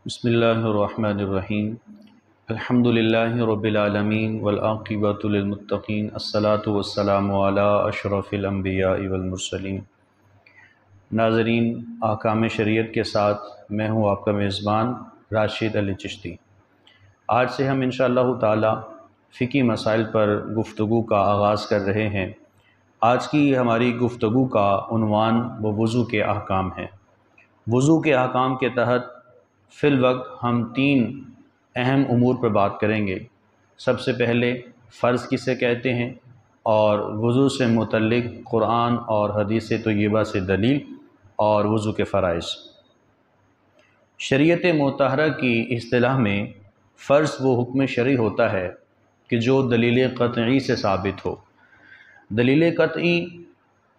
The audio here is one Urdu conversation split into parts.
بسم اللہ الرحمن الرحیم الحمدللہ رب العالمین والعاقبۃ للمتقین الصلاۃ والسلام علی اشرف الانبیاء والمرسلین۔ ناظرین، احکام شریعت کے ساتھ میں ہوں آپ کا میزبان راشد علی چشتی۔ آج سے ہم انشاءاللہ تعالی فقہی مسائل پر گفتگو کا آغاز کر رہے ہیں۔ آج کی ہماری گفتگو کا عنوان وہ وضو کے احکام ہیں۔ وضو کے احکام کے تحت فی الوقت ہم تین اہم امور پر بات کریں گے۔ سب سے پہلے فرض کسے کہتے ہیں، اور وضو سے متعلق قرآن اور حدیث طیبہ سے دلیل، اور وضو کے فرائض۔ شریعت مطہرہ کی اصطلاح میں فرض وہ حکم شرعی ہوتا ہے کہ جو دلیل قطعی سے ثابت ہو۔ دلیل قطعی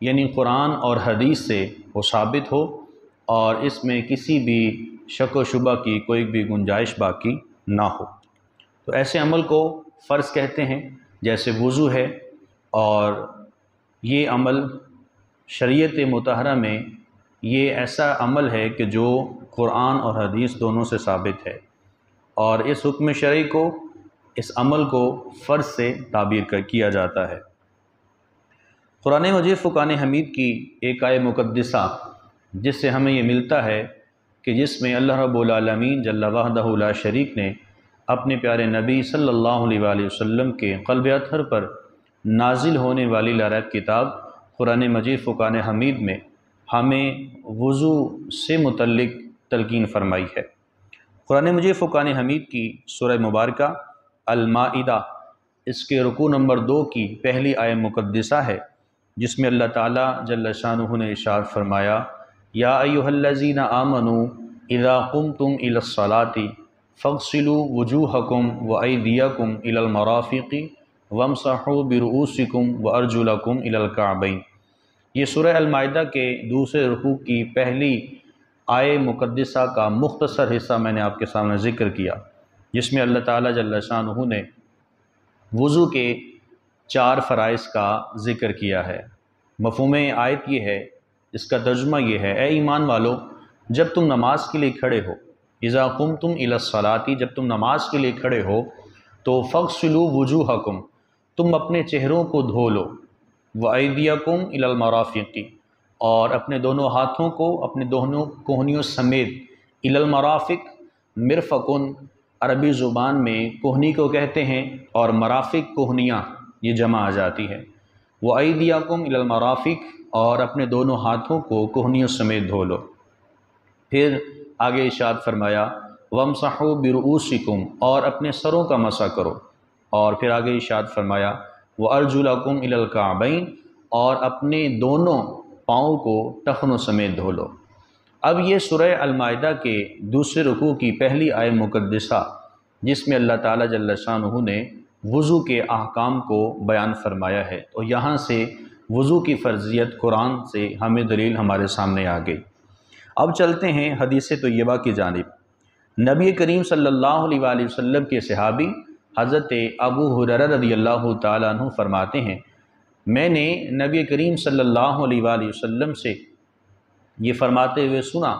یعنی قرآن اور حدیث سے وہ ثابت ہو اور اس میں کسی بھی شک و شبہ کی کوئی بھی گنجائش باقی نہ ہو، تو ایسے عمل کو فرض کہتے ہیں۔ جیسے وضو ہے، اور یہ عمل شریعت مطہرہ میں یہ ایسا عمل ہے کہ جو قرآن اور حدیث دونوں سے ثابت ہے، اور اس حکم شرعی کو، اس عمل کو فرض سے تعبیر کیا جاتا ہے۔ قرآن مجید فرقان حمید کی ایک آیہ مقدسہ جس سے ہمیں یہ ملتا ہے کہ جس میں اللہ رب العالمین جل وحدہ لا شریک نے اپنے پیارے نبی صلی اللہ علیہ وآلہ وسلم کے قلب اطہر پر نازل ہونے والی لا ریب کتاب قرآن مجید فرقان حمید میں ہمیں وضو سے متعلق تلقین فرمائی ہے۔ قرآن مجید فرقان حمید کی سورہ مبارکہ المائدہ، اس کے رکوع نمبر 2 کی پہلی آیہ مقدسہ ہے، جس میں اللہ تعالیٰ جل شانہ نے ارشاد فرمایا: یا ایھا الذین آمنوا اذا قمتم الی الصلاۃ فاغسلوا وجوہکم وایدیکم الی المرافق وامسحوا برؤوسکم وارجلکم الی الکعبین۔ یہ سورہ المائدہ کے دوسرے رکوع کی پہلی آیہ مقدسہ کا مختصر حصہ میں نے آپ کے سامنے ذکر کیا، جس میں اللہ تعالیٰ جل شانہ نے وضو کے 4 فرائض کا ذکر کیا ہے۔ مفہوم آیت یہ ہے، اس کا ترجمہ یہ ہے: اے ایمان والو، جب تم نماز کے لیے کھڑے ہو، اذا قمتم الی الصلاۃ، جب تم نماز کے لیے کھڑے ہو تو فاغسلوا وجوہکم، تم اپنے چہروں کو دھو لو، وایدیکم الی المرافق، اور اپنے دونوں ہاتھوں کو اپنے دونوں کوہنیوں سمیت، الی المرافق، مرفقن عربی زبان میں کوہنی کو کہتے ہیں، اور مرافق کوہنیاں یہ جمع آ جاتی ہے۔ وایدیکم الی المرافق، اور اپنے دونوں ہاتھوں کو کوہنیوں سمیت دھو لو۔ پھر آگے ارشاد فرمایا: وامسحوا برؤوسکم، اور اپنے سروں کا مسح کرو۔ اور پھر آگے ارشاد فرمایا: وارجلکم الی الکعبین، اور اپنے دونوں پاؤں کو ٹخنوں سمیت دھو لو۔ اب یہ سورہ المائدہ کے دوسرے رکوع کی پہلی آیہ مقدسہ، جس میں اللہ تعالیٰ جل شانہ نے وضو کے احکام کو بیان فرمایا ہے، تو یہاں سے وضو کی فرضیت قرآن سے ہمیں دلیل ہمارے سامنے آ گئی۔ اب چلتے ہیں حدیث طیبہ کی جانب۔ نبی کریم صلی اللہ علیہ وآلہ وسلم کے صحابی حضرت ابو ہریرہ رضی اللہ تعالیٰ عنہ فرماتے ہیں، میں نے نبی کریم صلی اللہ علیہ وآلہ وسلم سے یہ فرماتے ہوئے سنا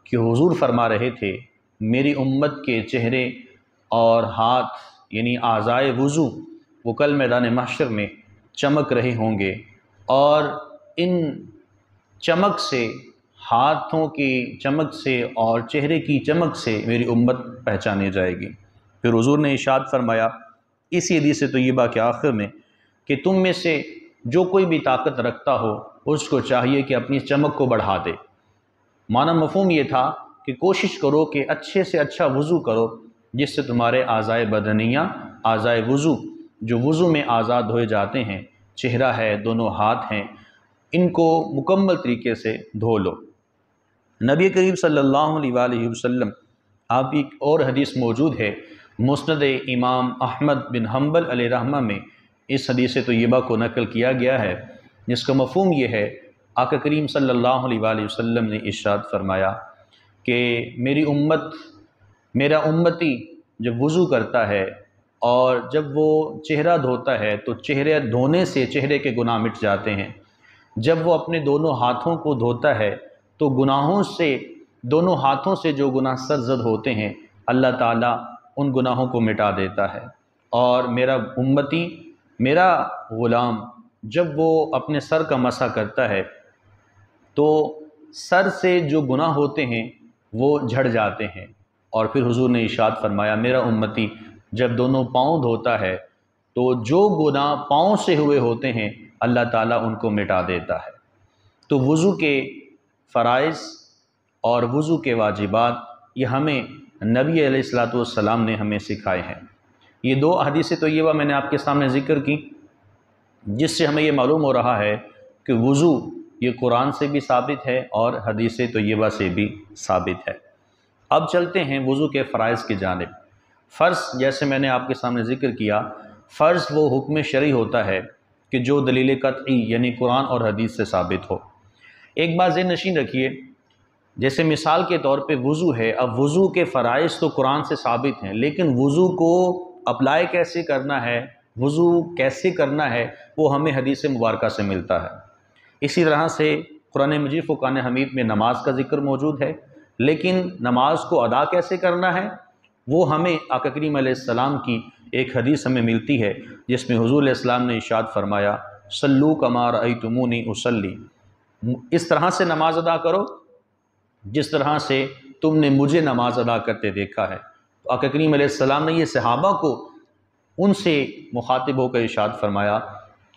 کہ حضور فرما رہے تھے: میری امت کے چہرے اور ہاتھ یعنی اعضائے وضو وہ کل میدان محشر میں چمک رہے ہوں گے، اور ان چمک سے، ہاتھوں کی چمک سے اور چہرے کی چمک سے میری امت پہچانی جائے گی۔ پھر حضور نے ارشاد فرمایا اسی حدیث طیبہ کے آخر میں کہ تم میں سے جو کوئی بھی طاقت رکھتا ہو اس کو چاہیے کہ اپنی چمک کو بڑھا دے۔ معنی مفہوم یہ تھا کہ کوشش کرو کہ اچھے سے اچھا وضو کرو، جس سے تمہارے اعضائے بدنیہ، اعضائے وضو جو وضو میں اعضاء دھوئے جاتے ہیں، چہرہ ہے، دونوں ہاتھ ہیں، ان کو مکمل طریقے سے دھو لو۔ نبی کریم صلی اللہ علیہ وآلہ وسلم، آپ ایک اور حدیث موجود ہے مسند امام احمد بن حنبل علیہ رحمہ میں، اس حدیث طیبہ کو نقل کیا گیا ہے، جس کا مفہوم یہ ہے، آقا کریم صلی اللہ علیہ وآلہ وسلم نے ارشاد فرمایا کہ میری امت، میرا امتی جب وضو کرتا ہے اور جب وہ چہرہ دھوتا ہے تو چہرے دھونے سے چہرے کے گناہ مٹ جاتے ہیں۔ جب وہ اپنے دونوں ہاتھوں کو دھوتا ہے تو گناہوں سے دونوں ہاتھوں سے جو گناہ سرزد ہوتے ہیں اللہ تعالیٰ ان گناہوں کو مٹا دیتا ہے۔ اور میرا امتی، میرا غلام جب وہ اپنے سر کا مسح کرتا ہے تو سر سے جو گناہ ہوتے ہیں وہ جھڑ جاتے ہیں۔ اور پھر حضور نے ارشاد فرمایا میرا امتی جب دونوں پاؤں دھوتا ہے تو جو گناہ پاؤں سے ہوئے ہوتے ہیں اللہ تعالیٰ ان کو مٹا دیتا ہے۔ تو وضو کے فرائض اور وضو کے واجبات یہ ہمیں نبی علیہ الصلوۃ والسلام نے ہمیں سکھائے ہیں۔ یہ دو احادیث طیبہ میں نے آپ کے سامنے ذکر کی، جس سے ہمیں یہ معلوم ہو رہا ہے کہ وضو یہ قرآن سے بھی ثابت ہے اور حدیث طیبہ سے بھی ثابت ہے۔ اب چلتے ہیں وضو کے فرائض کی جانب۔ فرض، جیسے میں نے آپ کے سامنے ذکر کیا، فرض وہ حکم شرعی ہوتا ہے کہ جو دلیل قطعی یعنی قرآن اور حدیث سے ثابت ہو۔ ایک بات ذہن نشین رکھیے، جیسے مثال کے طور پہ وضو ہے، اب وضو کے فرائض تو قرآن سے ثابت ہیں، لیکن وضو کو اپلائی کیسے کرنا ہے، وضو کیسے کرنا ہے، وہ ہمیں حدیث مبارکہ سے ملتا ہے۔ اسی طرح سے قرآن مجید فرقان حمید میں نماز کا ذکر موجود ہے، لیکن نماز کو ادا کیسے کرنا ہے وہ ہمیں آقا کریم علیہ السلام کی ایک حدیث ہمیں ملتی ہے، جس میں حضور علیہ السلام نے ارشاد فرمایا صلو کما رأیتمونی اصلی، اس طرح سے نماز ادا کرو جس طرح سے تم نے مجھے نماز ادا کرتے دیکھا ہے۔ تو آقا کریم علیہ السلام نے یہ صحابہ کو ان سے مخاطب ہو کر ارشاد فرمایا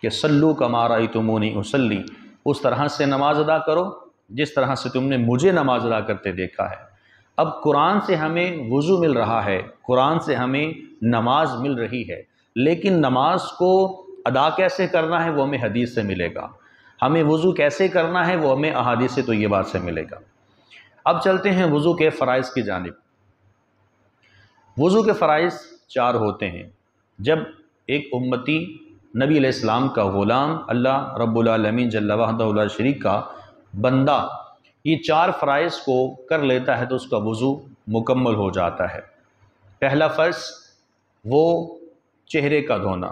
کہ صلو کما رأیتمونی اصلی، اس طرح سے نماز ادا کرو جس طرح سے تم نے مجھے نماز ادا کرتے دیکھا ہے۔ اب قرآن سے ہمیں وضو مل رہا ہے، قرآن سے ہمیں نماز مل رہی ہے، لیکن نماز کو ادا کیسے کرنا ہے وہ ہمیں حدیث سے ملے گا، ہمیں وضو کیسے کرنا ہے وہ ہمیں احادیث طیبات سے ملے گا۔ اب چلتے ہیں وضو کے فرائض کی جانب۔ وضو کے فرائض 4 ہوتے ہیں۔ جب ایک امتی نبی علیہ السلام کا غلام، اللہ رب العالمین جل وحدہ لا شریک کا بندہ یہ 4 فرائض کو کر لیتا ہے تو اس کا وضو مکمل ہو جاتا ہے۔ پہلا فرض وہ چہرے کا دھونا۔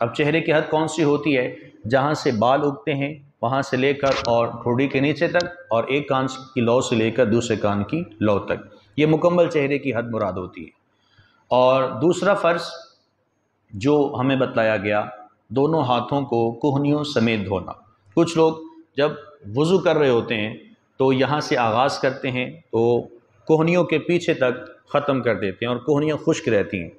اب چہرے کی حد کون سی ہوتی ہے؟ جہاں سے بال اگتے ہیں وہاں سے لے کر اور ٹھوڑی کے نیچے تک، اور ایک کان کی لو سے لے کر دوسرے کان کی لو تک، یہ مکمل چہرے کی حد مراد ہوتی ہے۔ اور دوسرا فرض جو ہمیں بتلایا گیا، دونوں ہاتھوں کو کوہنیوں سمیت دھونا۔ کچھ لوگ جب وضو کر رہے ہوتے ہیں تو یہاں سے آغاز کرتے ہیں تو کوہنیوں کے پیچھے تک ختم کر دیتے ہیں اور کوہنیاں خشک رہتی ہیں۔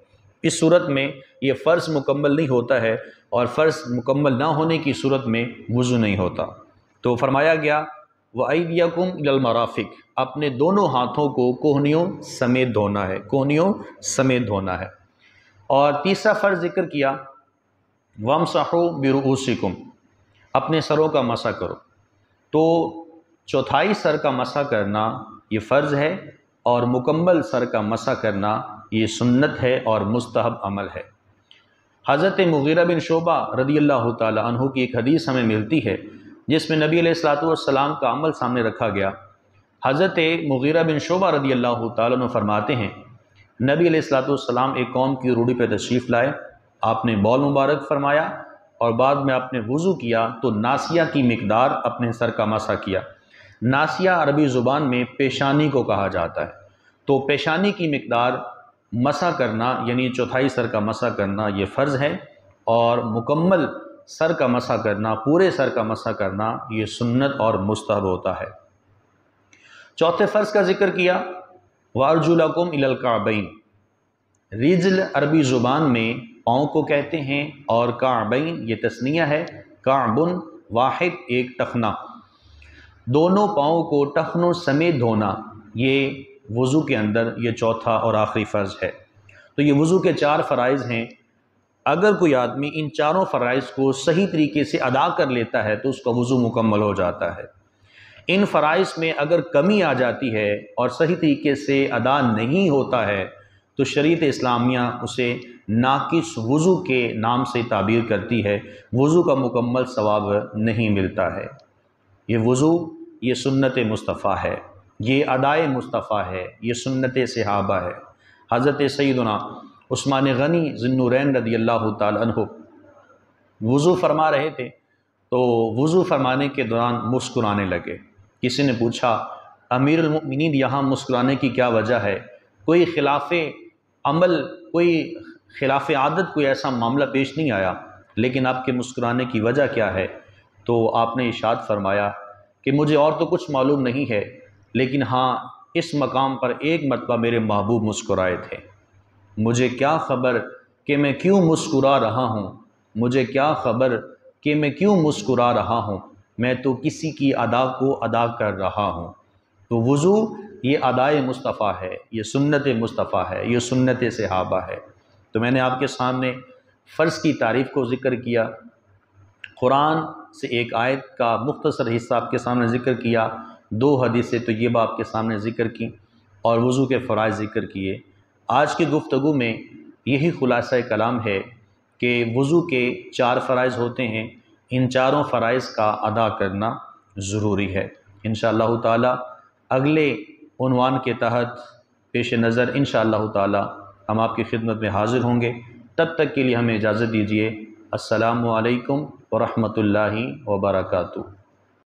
اس صورت میں یہ فرض مکمل نہیں ہوتا ہے، اور فرض مکمل نہ ہونے کی صورت میں وضو نہیں ہوتا۔ تو فرمایا گیا وَأَيْدِيَكُمْ إِلَى الْمَرَافِقِ، اپنے دونوں ہاتھوں کو کوہنیوں سمیت دھونا ہے، کوہنیوں سمیت دھونا ہے۔ اور تیسرا فرض ذکر کیا وَامْسَحُوا بِرُؤُوسِكُمْ، اپنے سروں کا مسح کرو۔ تو چوتھائی سر کا مسح کرنا یہ فرض ہے، اور مکمل سر کا مسح کرنا یہ سنت ہے اور مستحب عمل ہے۔ حضرت مغیرہ بن شعبہ رضی اللہ تعالی عنہ کی ایک حدیث ہمیں ملتی ہے جس میں نبی علیہ الصلوۃ والسلام کا عمل سامنے رکھا گیا۔ حضرت مغیرہ بن شعبہ رضی اللہ تعالی عنہ فرماتے ہیں نبی علیہ الصلوۃ والسلام ایک قوم کی روڑی پہ تشریف لائے، آپ نے بول مبارک فرمایا اور بعد میں آپ نے وضو کیا تو ناسیہ کی مقدار اپنے سر کا مسح کیا۔ ناسیہ عربی زبان میں پیشانی کو کہا جاتا ہے، تو پیشانی کی مقدار مسح کرنا یعنی چوتھائی سر کا مسح کرنا یہ فرض ہے، اور مکمل سر کا مسح کرنا، پورے سر کا مسح کرنا یہ سنت اور مستحب ہوتا ہے۔ چوتھے فرض کا ذکر کیا وَأَرْجُلَكُمْ إِلَى الْكَعْبَيْنِ، رجل عربی زبان میں پاؤں کو کہتے ہیں، اور کعبین یہ تثنیہ ہے، کعبن واحد ایک ٹخنا، دونوں پاؤں کو ٹخنوں سمیت دھونا یہ وضو کے اندر یہ چوتھا اور آخری فرض ہے۔ تو یہ وضو کے 4 فرائض ہیں۔ اگر کوئی آدمی ان 4 فرائض کو صحیح طریقے سے ادا کر لیتا ہے تو اس کا وضو مکمل ہو جاتا ہے۔ ان فرائض میں اگر کمی آ جاتی ہے اور صحیح طریقے سے ادا نہیں ہوتا ہے تو شریعت اسلامیہ اسے ناقص وضو کے نام سے تعبیر کرتی ہے، وضو کا مکمل ثواب نہیں ملتا ہے۔ یہ وضو یہ سنت مصطفیٰ ہے، یہ ادائے مصطفیٰ ہے، یہ سنت صحابہ ہے۔ حضرت سیدنا عثمان غنی ذی النورین رضی اللہ تعالی عنہ وضو فرما رہے تھے تو وضو فرمانے کے دوران مسکرانے لگے۔ کسی نے پوچھا امیر المؤمنین یہاں مسکرانے کی کیا وجہ ہے؟ کوئی خلاف عمل، کوئی خلاف عادت، کوئی ایسا معاملہ پیش نہیں آیا، لیکن آپ کے مسکرانے کی وجہ کیا ہے؟ تو آپ نے ارشاد فرمایا کہ مجھے اور تو کچھ معلوم نہیں ہے، لیکن ہاں اس مقام پر ایک مرتبہ میرے محبوب مسکرائے تھے، مجھے کیا خبر کہ میں کیوں مسکرا رہا ہوں، مجھے کیا خبر کہ میں کیوں مسکرا رہا ہوں، میں تو کسی کی ادا کو ادا کر رہا ہوں۔ تو وضو یہ ادائے مصطفیٰ ہے، یہ سنت مصطفیٰ ہے، یہ سنت صحابہ ہے۔ تو میں نے آپ کے سامنے فرض کی تعریف کو ذکر کیا، قرآن سے ایک آیت کا مختصر حصہ آپ کے سامنے ذکر کیا، 2 حدیث طیبہ آپ کے سامنے ذکر کی، اور وضو کے فرائض ذکر کیے۔ آج کی گفتگو میں یہی خلاصہ کلام ہے کہ وضو کے 4 فرائض ہوتے ہیں، ان چاروں فرائض کا ادا کرنا ضروری ہے۔ انشاءاللہ تعالی اگلے عنوان کے تحت پیش نظر انشاءاللہ تعالی ہم آپ کی خدمت میں حاضر ہوں گے۔ تب تک کے لیے ہمیں اجازت دیجیے۔ السلام علیکم ورحمۃ اللہ وبرکاتہ۔